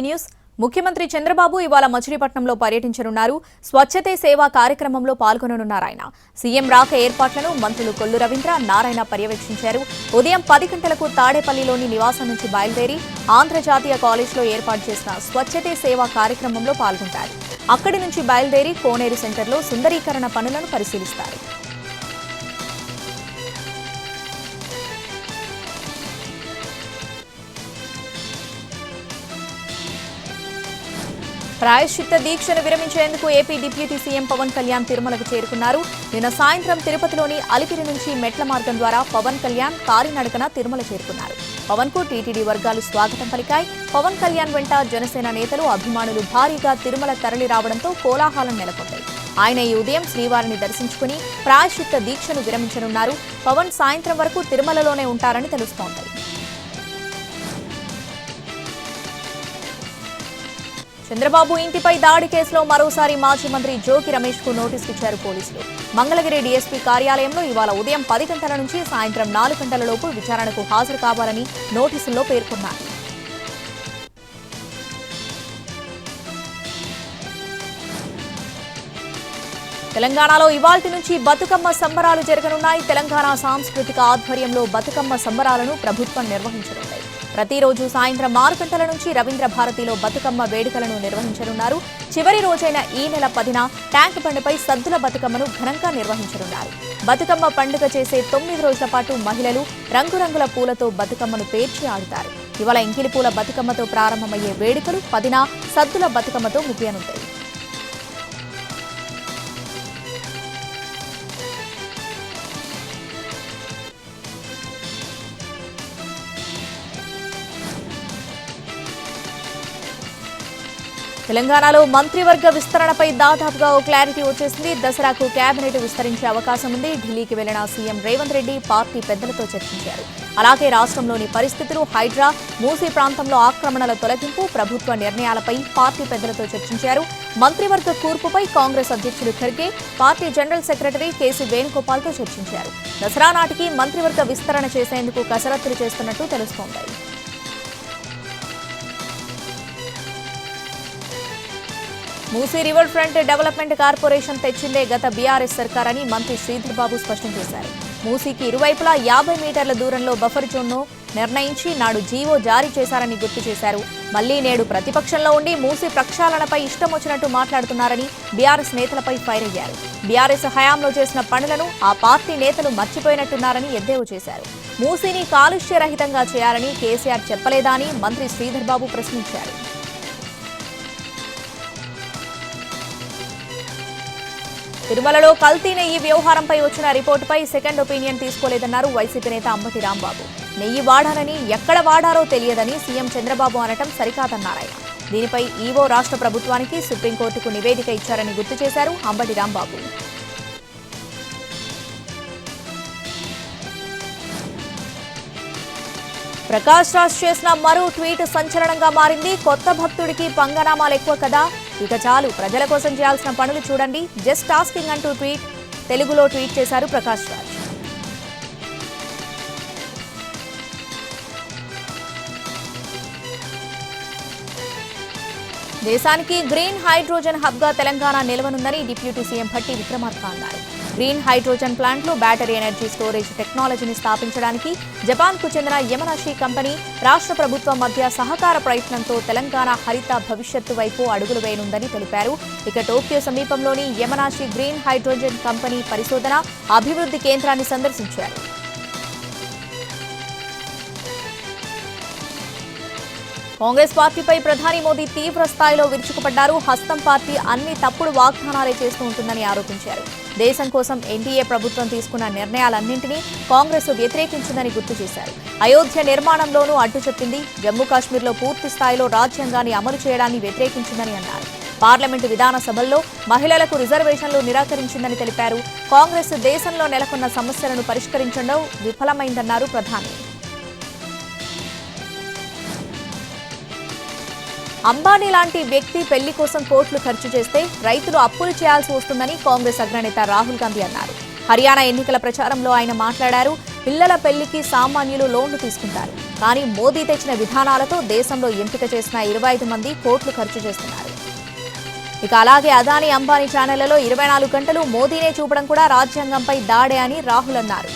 News ముఖ్యమంత్రి చంద్రబాబు ఇవాళ మచిలీపట్నంలో పర్యటించనున్నారు. స్వచ్ఛతే సేవా కార్యక్రమంలో పాల్గొననున్నారు. ఆయన సీఎం రాక ఏర్పాట్లను మంత్రులు కొల్లు రవీంద్ర, నారాయణ పర్యవేక్షించారు. ఉదయం 10 గంటలకు తాడేపల్లిలోని నివాసం నుంచి బయలుదేరి ఆంధ్రజాతీయ కాలేజ్లో ఏర్పాటు చేసిన స్వచ్ఛతే సేవా కార్యక్రమంలో పాల్గొంటారు. అక్కడి నుంచి బయలుదేరి కోనేరు సెంటర్లో సుందరీకరణ పనులను పరిశీలిస్తారు. ప్రాయశ్చిత్త దీక్షను విరమించేందుకు AP deputy CM Pawan Kalyan తిరుమలకు చేరుకున్నారు. నిన్న సాయంత్రం తిరుపతిలోని అలిపిరి నుంచి మెట్ల మార్గం ద్వారా పవన్ కళ్యాణ్ కాలినడకన తిరుమల చేరుకున్నారు. పవన్ కు టీటీడీ వర్గాలు స్వాగతం పలికాయి. పవన్ కళ్యాణ్ వెంట జనసేన నేతలు, అభిమానులు భారీగా తిరుమల తరలి రావడంతో కోలాహలం నెలకొంది. ఆయన ఈ ఉదయం శ్రీవారిని దర్శించుకుని ప్రాయశ్చిత్త దీక్షను విరమించనున్నారు. పవన్ సాయంత్రం వరకు తిరుమలలోనే ఉంటారని తెలుస్తోంది. చంద్రబాబు ఇంటిపై దాడి కేసులో మరోసారి మాజీ మంత్రి జోగి రమేష్ కు నోటీసులు ఇచ్చారు పోలీసులు. మంగళగిరి డీఎస్పీ కార్యాలయంలో ఇవాళ ఉదయం 10 గంటల నుంచి సాయంత్రం 4 గంటలలోపు విచారణకు హాజరు కావాలని నోటీసుల్లో పేర్కొన్నారు. తెలంగాణలో ఇవాల్టి నుంచి బతుకమ్మ సంబరాలు జరగనున్నాయి. తెలంగాణ సాంస్కృతిక ఆధ్వర్యంలో బతుకమ్మ సంబరాలను ప్రభుత్వం నిర్వహించనుంది. ప్రతిరోజు సాయంత్రం 6 గంటల నుంచి రవీంద్ర భారతిలో బతుకమ్మ వేడుకలను నిర్వహించనున్నారు. చివరి రోజైన ఈ నెల 10న ట్యాంక్ బండ్పై సద్దుల బతుకమ్మను ఘనంగా నిర్వహించనున్నారు. బతుకమ్మ పండుగ చేసే 9 రోజుల పాటు మహిళలు రంగురంగుల పూలతో బతుకమ్మను పేర్చి ఆడుతారు. ఇవాళ ఎంకిలి పూల బతుకమ్మతో ప్రారంభమయ్యే వేడుకలు 10న సద్దుల బతుకమ్మతో ముగియనుంటాయి. తెలంగాణలో మంత్రివర్గ విస్తరణపై దాదాపుగా ఓ క్లారిటీ వచ్చేసింది. దసరాకు కేబినెట్ విస్తరించే అవకాశం ఉంది. ఢిల్లీకి వెళ్లిన సీఎం రేవంత్ రెడ్డి పార్టీ పెద్దలతో చర్చించారు. అలాగే రాష్ట్రంలోని పరిస్థితులు, హైడ్రా, మూసీ ప్రాంతంలో ఆక్రమణల తొలగింపు, ప్రభుత్వ నిర్ణయాలపై పార్టీ పెద్దలతో చర్చించారు. మంత్రివర్గ కూర్పుపై కాంగ్రెస్ అధ్యక్షుడు Kharge, party general secretary KC వేణుగోపాల్తో చర్చించారు. దసరా నాటికి మంత్రివర్గ విస్తరణ చేసేందుకు కసరత్తులు చేస్తున్నట్టు తెలుస్తోంది. Musi river front development corporation తెచ్చిందే గత బీఆర్ఎస్ సర్కారని మంత్రి శ్రీధర్ బాబు స్పష్టం చేశారు. మూసీకి ఇరువైపులా 50 మీటర్ల దూరంలో బఫర్ జోన్ను నిర్ణయించి నాడు జీవో జారీ చేశారని గుర్తు చేశారు. మళ్లీ నేడు ప్రతిపక్షంలో ఉండి మూసీ ప్రక్షాళనపై ఇష్టం వచ్చినట్టు మాట్లాడుతున్నారని బీఆర్ఎస్ నేతలపై ఫైర్ అయ్యారు. బీఆర్ఎస్ హయాంలో చేసిన పనులను ఆ పార్టీ నేతలు మర్చిపోయినట్టున్నారని ఎద్దేవా చేశారు. మూసీని కాలుష్యరహితంగా చేయాలని కేసీఆర్ చెప్పలేదా అని మంత్రి శ్రీధర్ బాబు ప్రశ్నించారు. తిరుమలలో కల్తీ నెయ్యి వ్యవహారంపై వచ్చిన రిపోర్టుపై సెకండ్ ఒపీనియన్ తీసుకోలేదన్నారు వైసీపీ నేత అంబటి రాంబాబు. నెయ్యి వాడారని, ఎక్కడ వాడారో తెలియదని సీఎం చంద్రబాబు అనటం సరికాదన్నారాయన. దీనిపై ఈవో రాష్ట్ర ప్రభుత్వానికి, సుప్రీంకోర్టుకు నివేదిక ఇచ్చారని గుర్తు చేశారు అంబటి రాంబాబు. ప్రకాష్ రాజ్ చేసిన మరో ట్వీట్ సంచలనంగా మారింది. కొత్త భక్తుడికి పంగనామాలు ఎక్కువ కదా, ఇక చాలు, ప్రజల కోసం చేయాల్సిన పనులు చూడండి, జస్ట్ ఆస్కింగ్ అంటూ తెలుగులో ట్వీట్ చేశారు ప్రకాష్ రాజ్. దేశానికి గ్రీన్ హైడ్రోజన్ హబ్ గా తెలంగాణ నిలవనుందని డిప్యూటీ సీఎం భట్టి విక్రమార్క అన్నారు. గ్రీన్ హైడ్రోజన్ ప్లాంట్లు, బ్యాటరీ ఎనర్జీ స్టోరేజ్ టెక్నాలజీని స్థాపించడానికి జపాన్కు చెందిన యమనాషి కంపెనీ, రాష్ట్ర ప్రభుత్వం మధ్య సహకార ప్రయత్నంతో తెలంగాణ హరిత భవిష్యత్తు వైపు అడుగులు వేయనుందని తెలిపారు. ఇక టోక్యో సమీపంలోని యమనాషి గ్రీన్ హైడ్రోజన్ కంపెనీ పరిశోధన, అభివృద్ధి కేంద్రాన్ని సందర్శించారు. కాంగ్రెస్ పార్టీపై ప్రధాని మోదీ తీవ్ర స్థాయిలో విరుచుకుపడ్డారు. హస్తం పార్టీ అన్ని తప్పుడు వాగ్దానాలే చేస్తూ ఉంటుందని ఆరోపించారు. దేశం కోసం ఎన్డీఏ ప్రభుత్వం తీసుకున్న నిర్ణయాలన్నింటినీ కాంగ్రెస్ వ్యతిరేకించిందని గుర్తు చేశారు. అయోధ్య నిర్మాణంలోనూ అడ్డు చెప్పింది. జమ్మూ కాశ్మీర్లో పూర్తి స్థాయిలో రాజ్యాంగాన్ని అమలు చేయడాన్ని వ్యతిరేకించిందని అన్నారు. పార్లమెంటు విధాన సభల్లో మహిళలకు రిజర్వేషన్లు నిరాకరించిందని తెలిపారు. కాంగ్రెస్ దేశంలో నెలకొన్న సమస్యలను పరిష్కరించడంలో విఫలమైందన్నారు ప్రధాని. అంబానీ లాంటి వ్యక్తి పెళ్లి కోసం కోట్లు ఖర్చు చేస్తే రైతులు అప్పులు చేయాల్సి వస్తుందని కాంగ్రెస్ అగ్రనేత రాహుల్ గాంధీ అన్నారు. హర్యానా ఎన్నికల ప్రచారంలో ఆయన మాట్లాడారు. పిల్లల పెళ్లికి సామాన్యులు లోన్లు తీసుకుంటారు. కానీ మోదీ తెచ్చిన విధానాలతో దేశంలో ఎంపిక చేసిన 25 మంది కోట్లు ఖర్చు చేస్తున్నారు. ఇక అలాగే అదానీ అంబానీ ఛానళ్లలో 24 గంటలు మోదీనే చూపడం కూడా రాజ్యాంగంపై దాడే అని రాహుల్ అన్నారు.